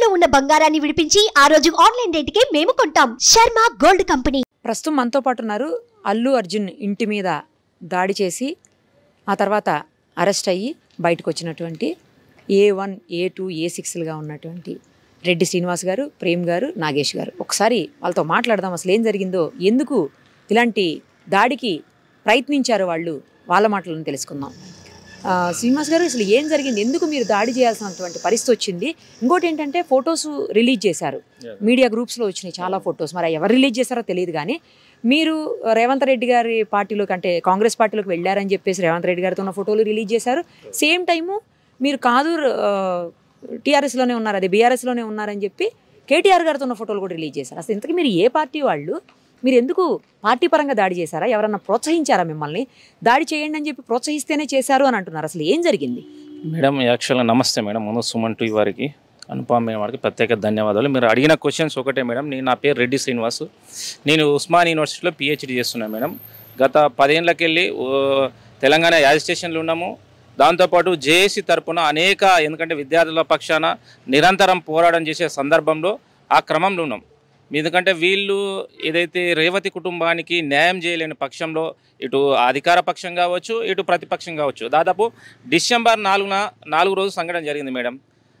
తాకట్టులో ఉన్న బంగారాన్ని విడిపించి ఆ రోజు ఆన్లైన్ రేటుకే మేము కొంటాం. Sharma gold company. ప్రస్తుతం మనతో పాటు ఉన్నారు. అల్లు అర్జున్ ఇంటి మీద దాడి చేసి ఆ తర్వాత అరెస్ట్ అయ్యి బయటకు వచ్చినటువంటి A1, A2, A6లుగా ఉన్నటువంటి రెడ్డి శ్రీనివాస్ గారు, ప్రేమ్ గారు, నాగేష్ గారు. ఒకసారి వాళ్ళతో మాట్లాడదాం. అసలు ఏం జరిగిందో, ఎందుకు ఇలాంటి దాడికి ప్రయత్నించారు వాళ్ళు, వాళ్ళ మాటలను తెలుసుకుందాం. శ్రీనివాస్ గారు, అసలు ఏం జరిగింది, ఎందుకు మీరు దాడి చేయాల్సినటువంటి పరిస్థితి వచ్చింది? ఇంకోటి ఏంటంటే ఫొటోస్ రిలీజ్ చేశారు, మీడియా గ్రూప్స్లో వచ్చినాయి చాలా ఫొటోస్. మరి ఎవరు రిలీజ్ చేశారో తెలియదు, కానీ మీరు రేవంత్ రెడ్డి గారి పార్టీలోకి అంటే కాంగ్రెస్ పార్టీలోకి వెళ్ళారని చెప్పేసి రేవంత్ రెడ్డి గారితో ఉన్న ఫోటోలు రిలీజ్ చేశారు. సేమ్ టైము మీరు కాదు టీఆర్ఎస్లోనే ఉన్నారు, అది బీఆర్ఎస్లోనే ఉన్నారని చెప్పి కేటీఆర్ గారితో ఉన్న ఫోటోలు కూడా రిలీజ్ చేశారు. అసలు ఇంతకీ మీరు ఏ పార్టీ వాళ్ళు? మీరు ఎందుకు పార్టీ పరంగా దాడి చేశారా? ఎవరన్నా ప్రోత్సహించారా మిమ్మల్ని? దాడి చేయండి అని చెప్పి ప్రోత్సహిస్తేనే చేశారు అని అంటున్నారు. అసలు ఏం జరిగింది మేడం? యాక్చువల్గా నమస్తే మేడం. ముందు సుమన్ టు వారికి, అనుపమ మేడం వారికి ప్రత్యేక ధన్యవాదాలు. మీరు అడిగిన క్వశ్చన్స్ ఒకటే మేడం. నా పేరు రెడ్డి శ్రీనివాస్, నేను ఉస్మాన్ యూనివర్సిటీలో PhD చేస్తున్నాను మేడం. గత 10 ఏళ్ళకెళ్ళి తెలంగాణ యాజిస్ట్రేషన్లో ఉన్నాము. దాంతోపాటు జేఏసీ తరపున ఎందుకంటే విద్యార్థుల పక్షాన నిరంతరం పోరాటం చేసే సందర్భంలో ఆ క్రమంలో ఉన్నాం. ఎందుకంటే వీళ్ళు ఏదైతే రేవతి కుటుంబానికి న్యాయం చేయలేని పక్షంలో ఇటు అధికార పక్షం కావచ్చు, ఇటు ప్రతిపక్షం కావచ్చు, దాదాపు డిసెంబర్ 4 రోజు సంఘటన జరిగింది మేడం.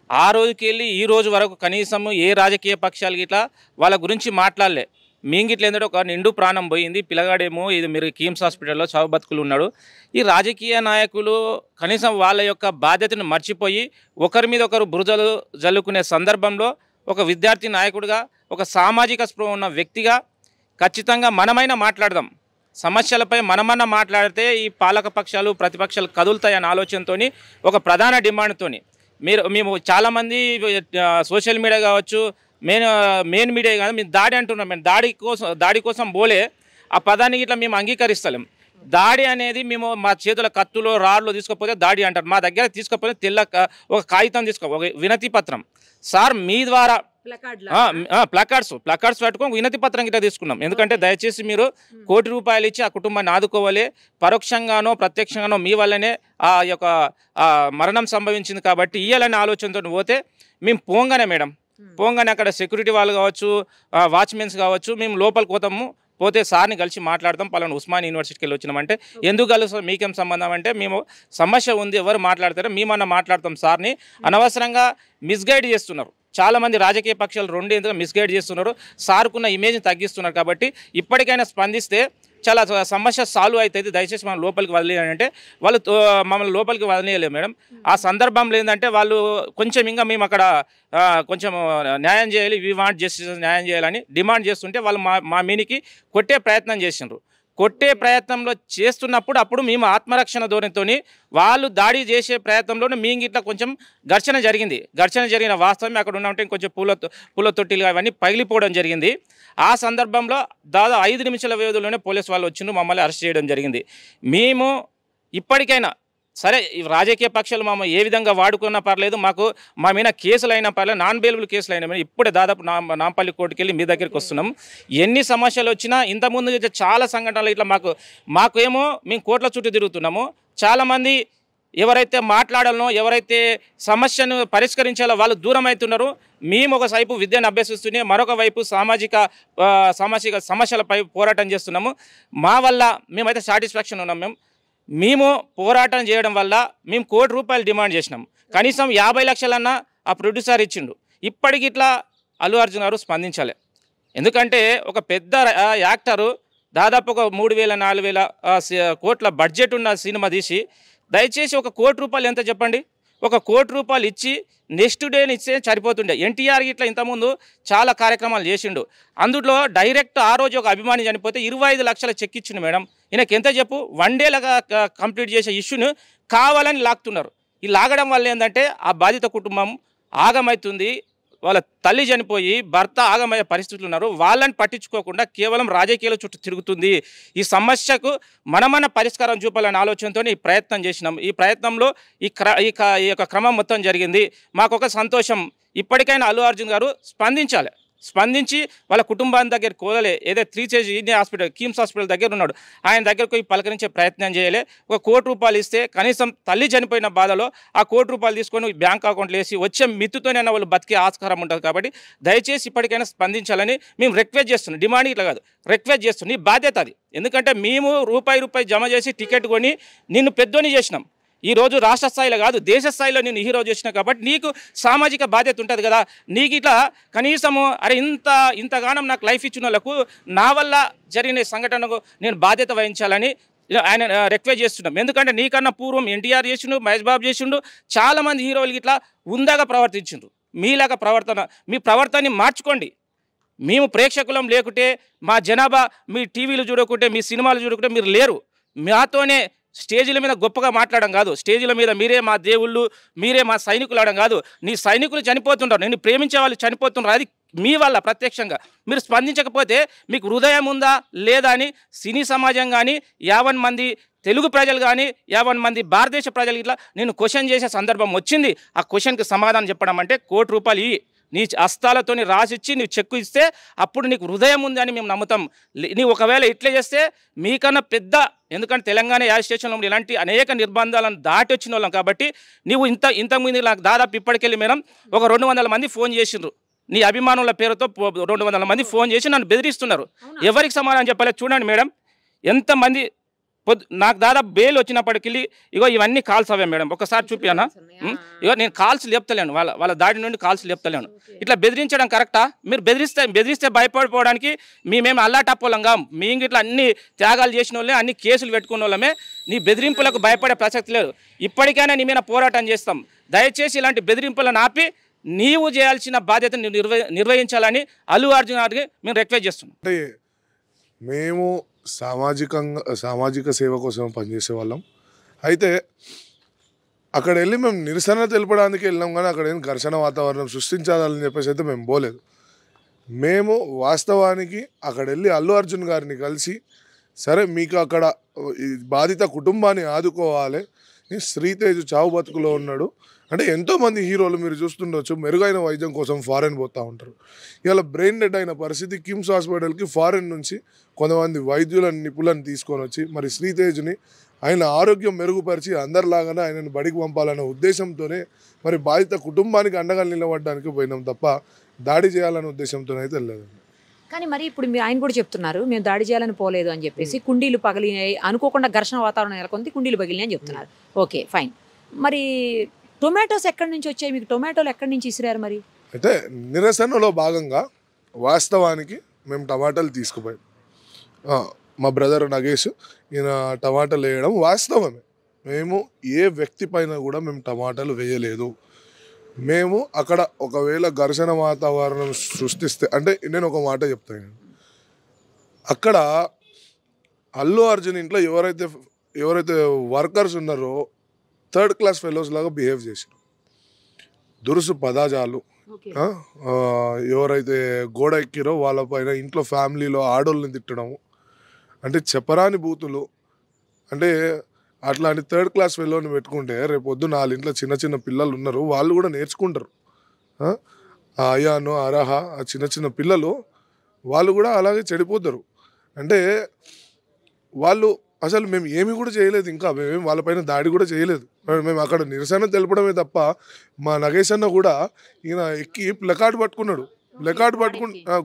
ఆ రోజుకి వెళ్ళి ఈ రోజు వరకు కనీసం ఏ రాజకీయ పక్షాలు గిట్లా వాళ్ళ గురించి మాట్లాడలే. మీంగిట్ల ఏంటంటే ఒక నిండు ప్రాణం పోయింది, పిల్లగాడేమో ఇది మీరు కిమ్స్ హాస్పిటల్లో చావు బతుకులు ఉన్నాడు. ఈ రాజకీయ నాయకులు కనీసం వాళ్ళ యొక్క బాధ్యతను మర్చిపోయి ఒకరి మీద ఒకరు బురదలు జల్లుకునే సందర్భంలో ఒక విద్యార్థి నాయకుడిగా, ఒక సామాజిక స్పృహ ఉన్న వ్యక్తిగా ఖచ్చితంగా మనమైనా మాట్లాడదాం, సమస్యలపై మనమన్నా మాట్లాడితే ఈ పాలక పక్షాలు ప్రతిపక్షాలు కదులుతాయన్న ఆలోచనతో ఒక ప్రధాన డిమాండ్తో మేము చాలామంది సోషల్ మీడియా కావచ్చు, మెయిన్ మీడియా కాదు, మేము దాడి అంటున్నాం. మేము దాడి కోసం పోలే, ఆ పదానికి ఇట్లా మేము అంగీకరిస్తలేం. దాడి అనేది మేము మా చేతుల కత్తులో రాళ్ళు తీసుకపోతే దాడి అంటారు. మా దగ్గర తీసుకపోతే ఒక కాగితం ఒక వినతి పత్రం, సార్ మీ ద్వారా ప్లకార్డ్స్ పట్టుకొని వినతి పత్రం గిట్లా తీసుకున్నాం. ఎందుకంటే దయచేసి మీరు ₹1 కోటి ఇచ్చి ఆ కుటుంబాన్ని ఆదుకోవాలి, పరోక్షంగానో ప్రత్యక్షంగానో మీ వల్లనే ఆ యొక్క మరణం సంభవించింది కాబట్టి ఇయ్యాలనే ఆలోచనతో పోతే మేము పోగానే మేడం, అక్కడ సెక్యూరిటీ వాళ్ళు కావచ్చు, వాచ్మెన్స్ కావచ్చు, మేము లోపలికి పోతే సార్ని కలిసి మాట్లాడతాం. పలానా ఉస్మాన్ యూనివర్సిటీకి వెళ్ళి వచ్చినామంటే ఎందుకు కలుస్తాం, మీకేం సంబంధం అంటే మేము సమస్య ఉంది, ఎవరు మాట్లాడతారో మేమన్నా మాట్లాడతాం. సార్ని అనవసరంగా మిస్గైడ్ చేస్తున్నారు. చాలామంది రాజకీయ పక్షాలు రెండేందుగా మిస్గైడ్ చేస్తున్నారు, సార్కున్న ఇమేజ్ని తగ్గిస్తున్నారు. కాబట్టి ఇప్పటికైనా స్పందిస్తే చాలా సమస్య సాల్వ్ అవుతుంది. దయచేసి మనం లోపలికి వదిలేయాలంటే వాళ్ళు మమ్మల్ని లోపలికి వదిలేయలేదు మేడం. ఆ సందర్భంలో ఏంటంటే వాళ్ళు కొంచెం ఇంకా మేము అక్కడ కొంచెం న్యాయం చేయాలి, వి వాంట్ జస్టిస్, న్యాయం చేయాలని డిమాండ్ చేస్తుంటే వాళ్ళు మా మీనికి కొట్టే ప్రయత్నం చేసినారు. కొట్టే ప్రయత్నంలో చేస్తున్నప్పుడు అప్పుడు మేము ఆత్మరక్షణ ధోరణితో వాళ్ళు దాడి చేసే ప్రయత్నంలోనే మేము ఇట్లా కొంచెం ఘర్షణ జరిగిన వాస్తవమే. అక్కడ ఉన్నంటే కొంచెం పూల తొట్టిలు అవన్నీ పగిలిపోవడం జరిగింది. ఆ సందర్భంలో దాదాపు 5 నిమిషాల వ్యవధిలోనే పోలీసు వాళ్ళు వచ్చి మమ్మల్ని అరెస్ట్ చేయడం జరిగింది. మేము ఇప్పటికైనా సరే, రాజకీయ పక్షాలు ఏ విధంగా వాడుకున్నా పర్లేదు, మా మీద కేసులు అయినా పర్లేదు, నాన్ బెయిలబుల్ కేసులు అయినా ఇప్పుడే దాదాపు నాంపల్లి కోర్టుకి వెళ్ళి మీ దగ్గరికి వస్తున్నాం. ఎన్ని సమస్యలు వచ్చినా ఇంతకుముందు చాలా సంఘటనలు ఇట్లా మాకేమో మేము కోర్టుల చుట్టూ తిరుగుతున్నాము. చాలామంది ఎవరైతే మాట్లాడాలనో, ఎవరైతే సమస్యను పరిష్కరించాలో వాళ్ళు దూరం అవుతున్నారు. మేము ఒకవైపు విద్యను అభ్యసిస్తూనే మరొక వైపు సామాజిక సమస్యలపై పోరాటం చేస్తున్నాము. మా వల్ల మేమైతే సాటిస్ఫాక్షన్ ఉన్నాం. మేము పోరాటం చేయడం వల్ల మేము ₹1 కోటి డిమాండ్ చేసినాం. కనీసం 50 లక్షలన్నా ఆ ప్రొడ్యూసర్ ఇచ్చిండు. ఇప్పటికి ఇట్లా అల్లు అర్జున్ గారు స్పందించాలి. ఎందుకంటే ఒక పెద్ద యాక్టరు దాదాపు ఒక 3,000-4,000 కోట్ల బడ్జెట్ ఉన్న సినిమా తీసి దయచేసి ఒక ₹1 కోటి ఎంత చెప్పండి, ఒక ₹1 కోటి ఇచ్చి నెక్స్ట్ డేని ఇచ్చే సరిపోతుండే. ఎన్టీఆర్ ఇట్లా ఇంతకుముందు చాలా కార్యక్రమాలు చేసిండు. అందులో డైరెక్ట్ ఆ రోజు ఒక అభిమాని చనిపోతే 25 లక్షల చెక్ ఇచ్చిండు మేడం. ఈయనకి ఎంత చెప్పు, 1 డేలాగా కంప్లీట్ చేసే ఇష్యూను కావాలని లాగుతున్నారు. ఈ లాగడం వల్ల ఏంటంటే ఆ బాధిత కుటుంబం ఆగమవుతుంది. వాళ్ళ తల్లి చనిపోయి భర్త ఆగమయ్యే పరిస్థితులు ఉన్నారు. వాళ్ళని పట్టించుకోకుండా కేవలం రాజకీయాల చుట్టూ తిరుగుతుంది. ఈ సమస్యకు మనమన్న పరిష్కారం చూపాలనే ఆలోచనతో ఈ ప్రయత్నం చేసినాం. ఈ ప్రయత్నంలో ఈ యొక్క క్రమం మొత్తం జరిగింది. మాకొక సంతోషం, ఇప్పటికైనా అల్లు అర్జున్ గారు స్పందించాలి. స్పందించి వాళ్ళ కుటుంబాన్ని దగ్గర కోలలే. ఏదో 3 స్టేజ్ హాస్పిటల్ కిమ్స్ హాస్పిటల్ దగ్గర ఉన్నాడు, ఆయన దగ్గరకు పోయి పలకరించే ప్రయత్నం చేయలే. ఒక ₹1,00,00,000 ఇస్తే కనీసం తల్లి చనిపోయిన బాధలో ఆ ₹1,00,00,000 తీసుకొని బ్యాంక్ అకౌంట్లో వేసి వచ్చే మిత్తుతోనైనా వాళ్ళు బతికే ఆస్కారం ఉంటుంది. కాబట్టి దయచేసి ఇప్పటికైనా స్పందించాలని మేము రిక్వెస్ట్ చేస్తున్నాం. డిమాండ్ ఇట్లా కాదు, రిక్వెస్ట్ చేస్తున్నాం. నీ బాధ్యత అది. ఎందుకంటే మేము రూపాయి జమ చేసి టికెట్ కొని నిన్ను పెద్దోని చేసినాం. ఈరోజు రాష్ట్ర స్థాయిలో కాదు దేశ స్థాయిలో నేను హీరో చేసిన కాబట్టి నీకు సామాజిక బాధ్యత ఉంటుంది కదా. నీకు ఇట్లా కనీసము అరే ఇంతగానం నాకు లైఫ్ ఇచ్చిన వాళ్ళకు నా వల్ల జరిగిన సంఘటనకు నేను బాధ్యత వహించాలని ఆయన రిక్వెస్ట్ చేస్తున్నాం. ఎందుకంటే నీకన్నా పూర్వం ఎన్టీఆర్ చేసిండు, మహేష్ బాబు చేసిండు, చాలామంది హీరోలకి ఇట్లా ఉందాగా ప్రవర్తించిండ్రు. మీలాగా మీ ప్రవర్తనని మార్చుకోండి. మేము ప్రేక్షకులం లేకుంటే మా జనాభా మీ టీవీలు చూడకుంటే మీ సినిమాలు చూడకుంటే మీరు లేరు. మాతోనే స్టేజీల మీద గొప్పగా మాట్లాడడం కాదు, స్టేజీల మీద మీరే మా దేవుళ్ళు, మీరే మా సైనికులు అనడం కాదు. నీ సైనికులు చనిపోతుంటారు, నేను ప్రేమించే వాళ్ళు చనిపోతుంటారు, అది మీ వల్ల ప్రత్యక్షంగా. మీరు స్పందించకపోతే మీకు హృదయం ఉందా లేదా అని సినీ సమాజం కానీ 50 మంది తెలుగు ప్రజలు కానీ 50 మంది భారతదేశ ప్రజలు ఇట్లా నేను క్వశ్చన్ చేసే సందర్భం వచ్చింది. ఆ క్వశ్చన్కి సమాధానం చెప్పడం అంటే ₹1,00,00,000 నీ హస్తాలతోని రాసిచ్చి నీవు చెక్కు ఇస్తే అప్పుడు నీకు హృదయం ఉంది అని మేము నమ్ముతాం. నీవు ఒకవేళ ఇట్లే చేస్తే మీకన్నా పెద్ద, ఎందుకంటే తెలంగాణ యాజ్ స్టేషన్లో ఇలాంటి అనేక నిర్బంధాలను దాటి వచ్చిన వాళ్ళం కాబట్టి నీవు ఇంతకుముందు నాకు దాదాపు ఇప్పటికెళ్ళి మేడం ఒక 200 మంది ఫోన్ చేసిండ్రు. నీ అభిమానుల పేరుతో 200 మంది ఫోన్ చేసి నన్ను బెదిరిస్తున్నారు. ఎవరికి సమాధానం చెప్పలేదు. చూడండి మేడం ఎంతమంది నాకు దాదాపు బెయిల్ వచ్చినప్పటికి ఇగో ఇవన్నీ కాల్స్ అవే మేడం. ఒకసారి చూపియానా? ఇగో నేను కాల్స్ లేపుతలేను, వాళ్ళ దాడి నుండి కాల్స్ లేపుతలేను. ఇట్లా బెదిరించడం కరెక్టా? మీరు బెదిరిస్తే భయపడిపోవడానికి మేమేమి అల్లాటప్పోలంగా మీ ఇట్లా అన్ని త్యాగాలు చేసిన వాళ్ళే, అన్ని కేసులు పెట్టుకున్న వాళ్ళమే. నీ బెదిరింపులకు భయపడే ప్రసక్తి లేదు. ఇప్పటికైనా నీ మీద పోరాటం చేస్తాం. దయచేసి ఇలాంటి బెదిరింపులను ఆపి నీవు చేయాల్సిన బాధ్యతను నిర్వహించాలని అల్లు అర్జున్ గారికి మేము రిక్వెస్ట్ చేస్తున్నాం. అంటే మేము సామాజిక సేవ కోసం పనిచేసే వాళ్ళం. అయితే అక్కడ వెళ్ళి మేము నిరసన తెలపడానికి వెళ్ళినాం, కానీ అక్కడ ఏం ఘర్షణ వాతావరణం సృష్టించాలని చెప్పేసి అయితే మేము పోలేదు. మేము వాస్తవానికి అక్కడ వెళ్ళి అల్లు అర్జున్ గారిని కలిసి, సరే మీకు అక్కడ బాధిత కుటుంబాన్ని ఆదుకోవాలి, శ్రీతేజ్ చావు బతుకులో ఉన్నాడు అంటే ఎంతోమంది హీరోలు మీరు చూస్తుండొచ్చు మెరుగైన వైద్యం కోసం ఫారెన్ పోతూ ఉంటారు. ఇలా బ్రెయిన్ డెడ్ అయిన పరిస్థితి కిమ్స్ హాస్పిటల్కి ఫారెన్ నుంచి కొంతమంది వైద్యులను నిపుణులను తీసుకొని వచ్చి మరి శ్రీతేజ్ని ఆయన ఆరోగ్యం మెరుగుపరిచి అందరిలాగానే ఆయనను బడికి పంపాలనే ఉద్దేశంతోనే మరి బాధిత కుటుంబానికి అండగా నిలబడడానికి పోయినాం తప్ప దాడి చేయాలనే ఉద్దేశంతో అయితే వెళ్ళలేదు. కానీ మరి ఇప్పుడు మీరు ఆయన కూడా చెప్తున్నారు మేము దాడి చేయాలని పోలేదు అని చెప్పేసి, కుండీలు పగిలినాయి అనుకోకుండా ఘర్షణ వాతావరణం నెలకొంది, కుండీలు పగిలినాయి అని చెప్తున్నారు. Okay fine. మరి టొమాటోస్ ఎక్కడి నుంచి వచ్చాయి? మీకు టొమాటోలు ఎక్కడి నుంచి ఇసిరారు? మరి అయితే నిరసనలో భాగంగా వాస్తవానికి మేము టమాటాలు తీసుకుపోయాం. మా బ్రదర్ నగేష్ ఈయన టమాటాలు వేయడం వాస్తవమే. మేము ఏ వ్యక్తి పైన కూడా మేము టమాటాలు వేయలేదు. మేము అక్కడ ఒకవేళ ఘర్షణ వాతావరణం సృష్టిస్తే, అంటే నేను ఒక మాట చెప్తాను, అక్కడ అల్లు అర్జున్ ఇంట్లో ఎవరైతే వర్కర్స్ ఉన్నారో 3rd క్లాస్ ఫెలోస్ లాగా బిహేవ్ చేశారు. దురుసు పదాజాలు, ఎవరైతే గోడ ఎక్కిరో వాళ్ళపైన ఇంట్లో ఫ్యామిలీలో ఆడోళ్ళని తిట్టడము, అంటే చెప్పరాని బూతులు. అంటే అట్లాంటి 3rd క్లాస్ ఫెలోని పెట్టుకుంటే రేపొద్దు 4 ఇంట్లో చిన్న పిల్లలు ఉన్నారు, వాళ్ళు కూడా నేర్చుకుంటారు. అయాను అరహ ఆ చిన్న పిల్లలు వాళ్ళు కూడా అలాగే చెడిపోతారు. అంటే వాళ్ళు అసలు మేము ఏమి కూడా చేయలేదు, ఇంకా మేమేం వాళ్ళపైన దాడి కూడా చేయలేదు. మేము అక్కడ నిరసన తెలపడమే తప్ప మా నగేష్ అన్న కూడా ఈయన ఎక్కి ప్లకార్డ్ పట్టుకున్నాడు,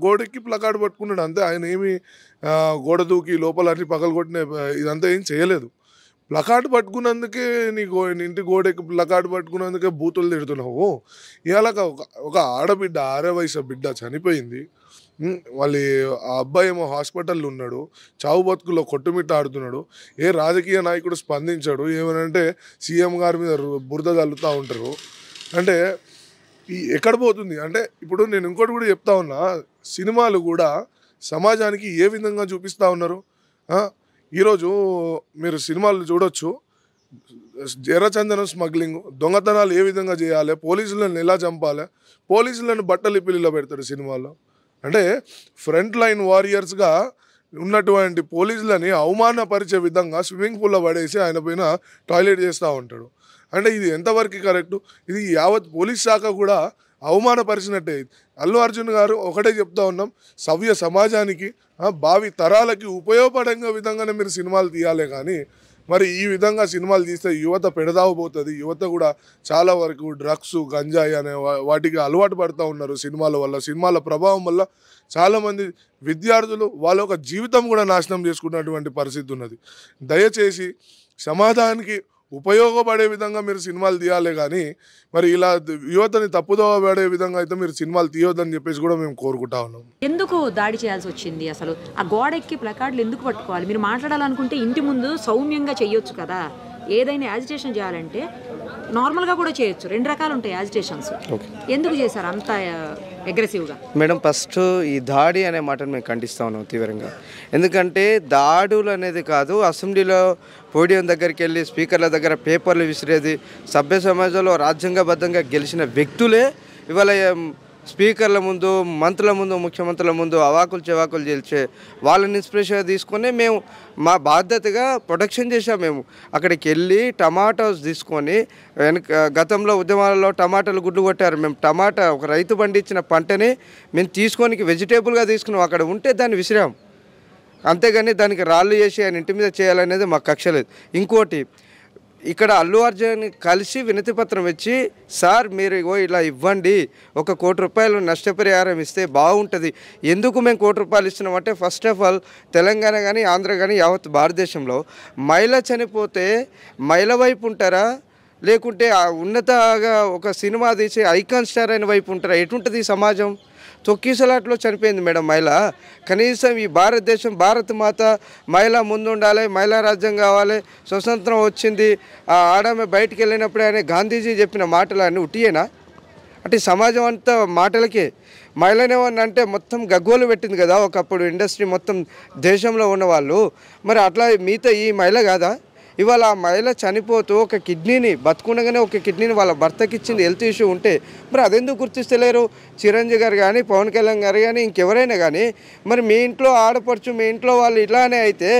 గోడెక్కి ప్లకార్డ్ పట్టుకున్నాడు అంతే. ఆయన ఏమి గోడ దూకి లోపల అన్ని పగలు కొట్టిన ఇదంతా ఏం చేయలేదు. ప్లకార్డ్ పట్టుకున్నందుకే ఇంటి గోడెక్కి ప్లకార్డ్ పట్టుకున్నందుకే బూతులు తిడుతున్నావు. ఇవాళ ఒక ఆడబిడ్డ 6 వయసు బిడ్డ చనిపోయింది. వాళ్ళ ఆ అబ్బాయి ఏమో హాస్పిటల్లో ఉన్నాడు, చావు బతుకులో కొట్టుమిట్ట ఆడుతున్నాడు. ఏ రాజకీయ నాయకుడు స్పందించాడు. ఏమనంటే సీఎం గారి మీద బురద చల్లుతూ ఉంటారు. అంటే ఎక్కడ పోతుంది అంటే, ఇప్పుడు నేను ఇంకోటి కూడా చెప్తా ఉన్నా, సినిమాలు కూడా సమాజానికి ఏ విధంగా చూపిస్తూ ఉన్నారు. ఈరోజు మీరు సినిమాలు చూడొచ్చు, ఎర్రచందనం స్మగ్లింగ్, దొంగతనాలు ఏ విధంగా చేయాలి, పోలీసులను ఎలా చంపాలి, పోలీసులను బట్టలు పిల్లిలో పెడతాడు సినిమాల్లో. అంటే ఫ్రంట్ లైన్ వారియర్స్గా ఉన్నటువంటి పోలీసులని అవమానపరిచే విధంగా స్విమ్మింగ్ పూల్లో పడేసి ఆయన పైన టాయిలెట్ చేస్తూ ఉంటాడు. అంటే ఇది ఎంతవరకు కరెక్టు? ఇది యావత్ పోలీస్ శాఖ కూడా అవమానపరిచినట్టే. అల్లు అర్జున్ గారు ఒకటే చెప్తా ఉన్నాం, సవ్య సమాజానికి భావి తరాలకి ఉపయోగపడే విధంగానే మీరు సినిమాలు తీయాలి. కానీ మరి ఈ విధంగా సినిమాలు తీస్తే యువత పెడదావబోతుంది. యువత కూడా చాలా వరకు డ్రగ్స్, గంజాయి అనే వాటికి అలవాటు పడుతూ ఉన్నారు. సినిమాల వల్ల, సినిమాల ప్రభావం వల్ల చాలామంది విద్యార్థులు వాళ్ళ ఒక జీవితం కూడా నాశనం చేసుకున్నటువంటి పరిస్థితి ఉన్నది. దయచేసి సమాజానికి ఉపయోగపడే విధంగా మీరు సినిమాలు తీయాలి. కానీ మరి ఇలా యువతని తప్పుదోవ పడే విధంగా అయితే మీరు సినిమాలు తీయొద్దని చెప్పేసి కూడా మేము కోరుకుంటా ఉన్నాం. ఎందుకు దాడి చేయాల్సి వచ్చింది? అసలు ఆ గోడ ఎక్కి ప్లకార్డులు ఎందుకు పట్టుకోవాలి? మీరు మాట్లాడాలనుకుంటే ఇంటి ముందు సౌమ్యంగా చేయొచ్చు కదా. ఏదైనా యాజిటేషన్ చేయాలంటే నార్మల్గా కూడా చేయొచ్చు. 2 రకాలు ఉంటాయి యాజిటేషన్స్. ఎందుకు చేశారు అంత అగ్రెసివ్గా? మేడం, ఫస్ట్ ఈ దాడి అనే మాటను మేము ఖండిస్తా ఉన్నాం తీవ్రంగా. ఎందుకంటే దాడులు అనేది కాదు, అసెంబ్లీలో పోడియం దగ్గరికి వెళ్ళి స్పీకర్ల దగ్గర పేపర్లు విసిరేది, సభ్య సమాజంలో రాజ్యాంగబద్ధంగా గెలిచిన వ్యక్తులే ఇవాళ స్పీకర్ల ముందు, మంత్రుల ముందు, ముఖ్యమంత్రుల ముందు అవాకులు చెవాకులు చేల్చే వాళ్ళని ఇన్స్పిరేషన్గా తీసుకొని మేము మా బాధ్యతగా ప్రొటెక్షన్ చేసాం. మేము అక్కడికి వెళ్ళి టమాటోస్ తీసుకొని, గతంలో ఉద్యమాలలో టమాటాలు గుడ్లు కొట్టారు. మేము టమాటా ఒక రైతు పండించిన పంటని మేము తీసుకొని వెజిటేబుల్గా తీసుకున్నాం. అక్కడ ఉంటే దాన్ని విసిరాం, అంతేగాని దానికి రాళ్ళు చేసి ఆయన ఇంటి మీద చేయాలనేది మాకు కక్ష లేదు. ఇంకోటి, ఇక్కడ అల్లు అర్జున్ కలిసి వినతి పత్రం ఇచ్చి, సార్ మీరు ఇలా ఇవ్వండి, 1 కోటి రూపాయలు నష్టపరిహారం ఇస్తే బాగుంటుంది. ఎందుకు మేము 1 కోటి రూపాయలు ఇస్తున్నామంటే, ఫస్ట్ ఆఫ్ ఆల్ తెలంగాణ కానీ ఆంధ్ర కానీ యావత్ భారతదేశంలో మహిళ చనిపోతే మహిళ వైపు ఉంటారా, లేకుంటే ఉన్నతగా ఒక సినిమా తీసే ఐకాన్ స్టార్ అయిన వైపు ఉంటారా? ఎటుంటుంది ఈ సమాజం? తొక్కిసలాట్లో చనిపోయింది మేడం మహిళ. కనీసం ఈ భారతదేశం, భారత మాత మహిళ ముందుండాలి, మహిళా రాజ్యం కావాలి, స్వతంత్రం వచ్చింది, ఆడమే బయటికి వెళ్ళినప్పుడే అని గాంధీజీ చెప్పిన మాటలు అన్నీ ఉట్టియేనా? అంటే సమాజం అంతా మాటలకే. మహిళనేమన్నా అంటే మొత్తం గగ్గోలు పెట్టింది కదా ఒకప్పుడు ఇండస్ట్రీ మొత్తం దేశంలో ఉన్నవాళ్ళు. మరి అట్లా మీతో ఈ మహిళ కాదా? ఇవాళ ఆ మహిళ చనిపోతూ ఒక కిడ్నీని, బతుకుండగానే ఒక కిడ్నీని వాళ్ళ భర్తకి ఇచ్చింది, హెల్త్ ఇష్యూ ఉంటే మరి అదెందుకు గుర్తిస్తలేరు? చిరంజీవి గారు కానీ, పవన్ కళ్యాణ్ గారు కానీ, ఇంకెవరైనా కానీ. మరి మీ ఇంట్లో ఆడపడుచు, మీ ఇంట్లో వాళ్ళు ఇలానే అయితే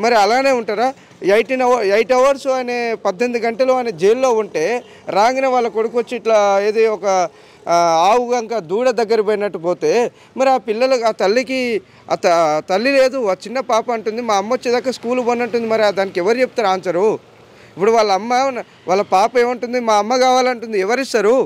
మరి అలానే ఉంటారా? 8 అవర్స్ అనే 18 గంటలు అనే జైల్లో ఉంటే రాగానే వాళ్ళ కొడుకు వచ్చి ఇట్లా ఏది ఒక ఆవు గంక దూడ దగ్గర పోయినట్టు పోతే మరి ఆ పిల్లలు, ఆ తల్లికి తల్లి లేదు, ఆ చిన్న పాప అంటుంది మా అమ్మ వచ్చేదాకా స్కూల్ పోనంటుంది. మరి దానికి ఎవరు చెప్తారు ఆన్సరు? ఇప్పుడు వాళ్ళ అమ్మ, వాళ్ళ పాప ఏమంటుంది, మా అమ్మ కావాలంటుంది, ఎవరిస్తారు?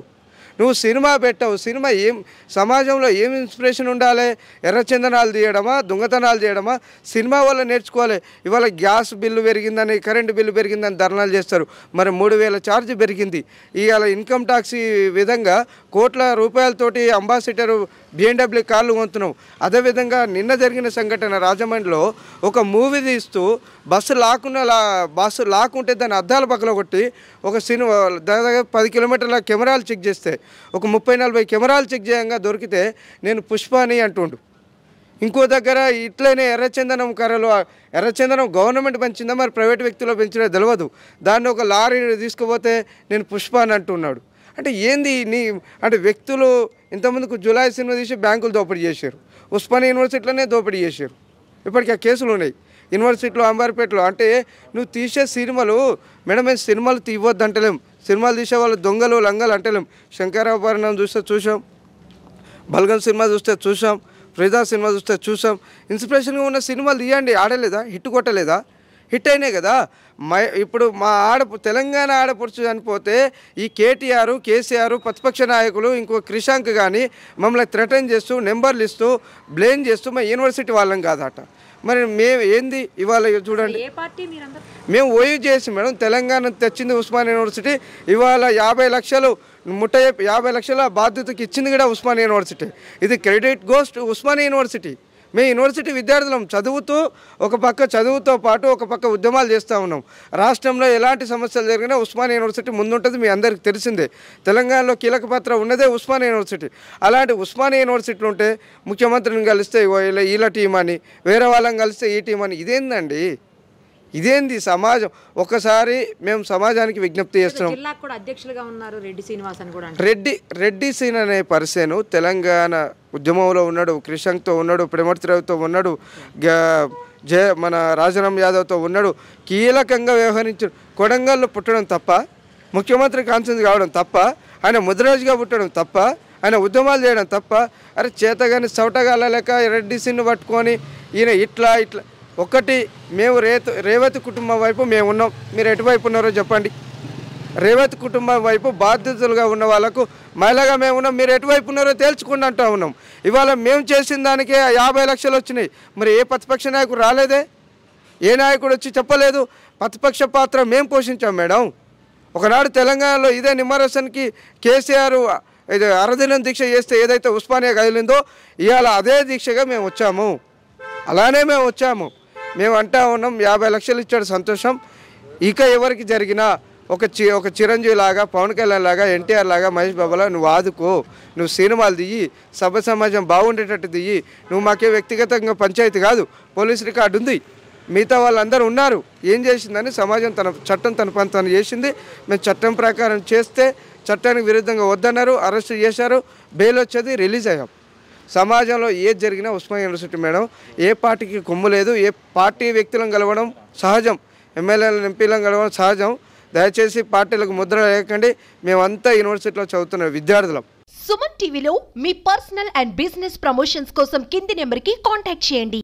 నువ్వు సినిమా పెట్టావు, సినిమా ఏం సమాజంలో ఏం ఇన్స్పిరేషన్ ఉండాలి? ఎర్రచందనాలు తీయడమా, దొంగతనాలు చేయడమా? సినిమా వల్ల నేర్చుకోవాలి. ఇవాళ గ్యాస్ బిల్లు పెరిగిందని, కరెంటు బిల్లు పెరిగిందని ధర్నాలు చేస్తారు. మరి 3000 ఛార్జ్ పెరిగింది. ఇవాళ ఇన్కమ్ ట్యాక్స్ విధంగా కోట్ల రూపాయలతోటి అంబాసిడర్ BMW కార్లు కొంటున్నాం. అదేవిధంగా నిన్న జరిగిన సంఘటన రాజమండ్రిలో ఒక మూవీ తీస్తూ బస్సు లాక్కుంటే దాన్ని అద్దాల పక్కన కొట్టి ఒక సినిమా దాదాపు 10 కిలోమీటర్ల కెమెరాలు చెక్ చేస్తే ఒక 30-40 కెమెరాలు చెక్ చేయంగా దొరికితే నేను పుష్పాని అంటుండు. ఇంకో దగ్గర ఇట్లనే ఎర్రచందనం కర్రలు, ఎర్రచందనం గవర్నమెంట్ పెంచిందా మరి ప్రైవేట్ వ్యక్తులు పెంచినా తెలియదు. దాన్ని ఒక లారీ తీసుకుపోతే నేను పుష్పాని అంటున్నాడు. అంటే ఏంది అంటే వ్యక్తులు ఇంతకుముందుకు జులై సినిమా తీసి బ్యాంకులు దోపిడీ చేశారు, ఉస్మానియా యూనివర్సిటీలోనే దోపిడీ చేశారు. ఇప్పటికీ ఆ కేసులు ఉన్నాయి యూనివర్సిటీలో, అంబార్పేటలో. అంటే నువ్వు తీసే సినిమాలు మేడం, మేము సినిమాలు తీయవద్దు అంటలేం, సినిమాలు తీసే వాళ్ళు దొంగలు లంగలు అంటలేం. శంకరాభరణం చూస్తే చూసాం, బల్గం సినిమా చూస్తే చూసాం, ఫ్రీదా సినిమా చూస్తే చూసాం. ఇన్స్పిరేషన్గా ఉన్న సినిమాలు తీయండి. ఆడలేదా? హిట్ కొట్టలేదా? హిట్ అయినాయి కదా. ఇప్పుడు మా తెలంగాణ ఆడపడుచు చనిపోతే ఈ కేటీఆర్, కేసీఆర్, ప్రతిపక్ష నాయకులు, ఇంకో క్రిషాంక్ కానీ మమ్మల్ని థ్రెటన్ చేస్తూ, నెంబర్లు ఇస్తూ, బ్లేమ్ చేస్తూ మా యూనివర్సిటీ వాళ్ళం కాదట. మరి మేము ఏంది ఇవాళ చూడండి, మేము ఓయూ చేసి మేడం తెలంగాణ తెచ్చింది ఉస్మానియా యూనివర్సిటీ. ఇవాళ 50 లక్షలు 50 లక్షల బాధ్యతకి ఇచ్చింది కూడా ఉస్మానియా యూనివర్సిటీ. ఇది credit goes to Osmania university. మేము యూనివర్సిటీ విద్యార్థులం, చదువుతూ ఒక పక్క చదువుతో పాటు ఒక పక్క ఉద్యమాలు చేస్తూ ఉన్నాం. రాష్ట్రంలో ఎలాంటి సమస్యలు జరిగినా ఉస్మానియా యూనివర్సిటీ ముందుంటుంది, మీ అందరికీ తెలిసిందే. తెలంగాణలో కీలక పాత్ర ఉన్నదే ఉస్మానియా యూనివర్సిటీ. అలాంటి ఉస్మానియా యూనివర్సిటీలు ఉంటే ముఖ్యమంత్రిని కలిస్తే వీళ్ళ టీం అని, వేరే వాళ్ళని కలిస్తే ఈ టీం అని, ఇదేందండి? ఇదేంది సమాజం? ఒకసారి మేము సమాజానికి విజ్ఞప్తి చేస్తున్నాం. అధ్యక్షులుగా ఉన్నారు రెడ్డి శ్రీనివాస్ అని కూడా. రెడ్డి సీన్ అనే పర్సన్ తెలంగాణ ఉద్యమంలో ఉన్నాడు, క్రిషాంక్తో ఉన్నాడు, ప్రేమర్తిరావుతో ఉన్నాడు, మన రాజారాం యాదవ్తో ఉన్నాడు. కీలకంగా వ్యవహరించాడు. కొడంగల్లో పుట్టడం తప్ప, ముఖ్యమంత్రి కాన్సెన్స్ కావడం తప్ప, ఆయన ముద్రాజుగా పుట్టడం తప్ప, ఆయన ఉద్యమాలు చేయడం తప్ప అరే చేతగాని చౌటగాల లెక్క రెడ్డిసిని పట్టుకొని ఈయన ఇట్లా ఒకటి మేము రేవతి కుటుంబం వైపు మేము ఉన్నాం. మీరు ఎటువైపు ఉన్నారో చెప్పండి. రేవతి కుటుంబం వైపు బాధ్యతలుగా ఉన్న వాళ్ళకు మహిళగా మేము ఉన్నాం. మీరు ఎటువైపు ఉన్నారో తేల్చుకుండా అంటూ ఉన్నాం. ఇవాళ మేము చేసిన దానికే 50 లక్షలు వచ్చినాయి. మరి ఏ ప్రతిపక్ష నాయకుడు రాలేదే? ఏ నాయకుడు వచ్చి చెప్పలేదు? ప్రతిపక్ష పాత్ర మేము పోషించాం మేడం. ఒకనాడు తెలంగాణలో ఇదే నిమ్మరసన్కి కేసీఆర్ ఇది అరదినం దీక్ష చేస్తే ఏదైతే ఉస్మానియా కదిలిందో ఇవాళ అదే దీక్షగా మేము వచ్చాము. అలానే మేము వచ్చాము. మేము అంటా ఉన్నాం 50 లక్షలు ఇచ్చాడు సంతోషం. ఇక ఎవరికి జరిగినా ఒక చిరంజీవి లాగా, పవన్ కళ్యాణ్ లాగా, ఎన్టీఆర్ లాగా, మహేష్ బాబులా నువ్వు ఆదుకో, నువ్వు సినిమాలు దియ్యి, సభ సమాజం బాగుండేటట్టు దియ్యి. నువ్వు మాకే వ్యక్తిగతంగా పంచాయతీ కాదు, పోలీస్ రికార్డు ఉంది, మిగతా వాళ్ళందరూ ఉన్నారు. ఏం చేసిందని సమాజం చట్టం తన పని తను చేసింది. మేము చట్టం ప్రకారం చేస్తే చట్టానికి విరుద్ధంగా వద్దన్నారు, అరెస్ట్ చేశారు, బెయిల్ వచ్చేది, రిలీజ్ అయ్యాం. సమాజంలో ఏది జరిగినా ఉస్మానియా యూనివర్సిటీ మేడం ఏ పార్టీకి కొమ్ము లేదు. ఏ పార్టీ వ్యక్తులను కలవడం సహజం, ఎమ్మెల్యేలను ఎంపీలను కలవడం సహజం. దయచేసి పార్టీలకు ముద్ర లేకండి. మేమంతా యూనివర్సిటీలో చదువుతున్న విద్యార్థులం. సుమన్ టీవీలో మీ పర్సనల్ అండ్ బిజినెస్ ప్రమోషన్స్ కోసం కింది నెంబర్కి కాంటాక్ట్ చేయండి.